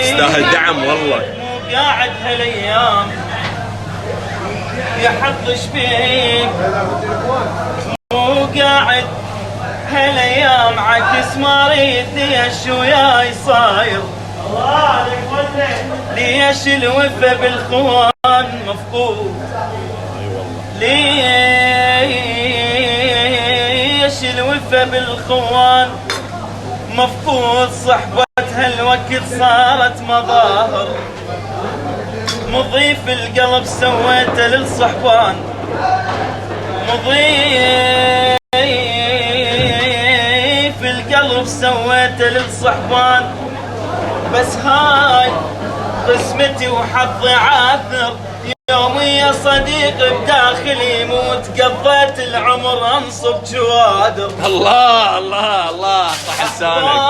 تستاهل دعم والله. مو قاعد هالايام يا حظ شبيك، مو قاعد هالايام عكس ما اريد ليش وياي صاير. ليش الوفا بالخوان مفقود؟ ليش الوفا بالخوان مفقود؟ صحبة هالوقت صارت مظاهر، مضيف القلب سويته للصحبان، مضيف القلب سويته للصحبان. بس هاي قسمتي وحظي عاثر، يومي يا صديق بداخلي يموت، قضيت العمر انصب جوادر. الله الله الله صح لسانك.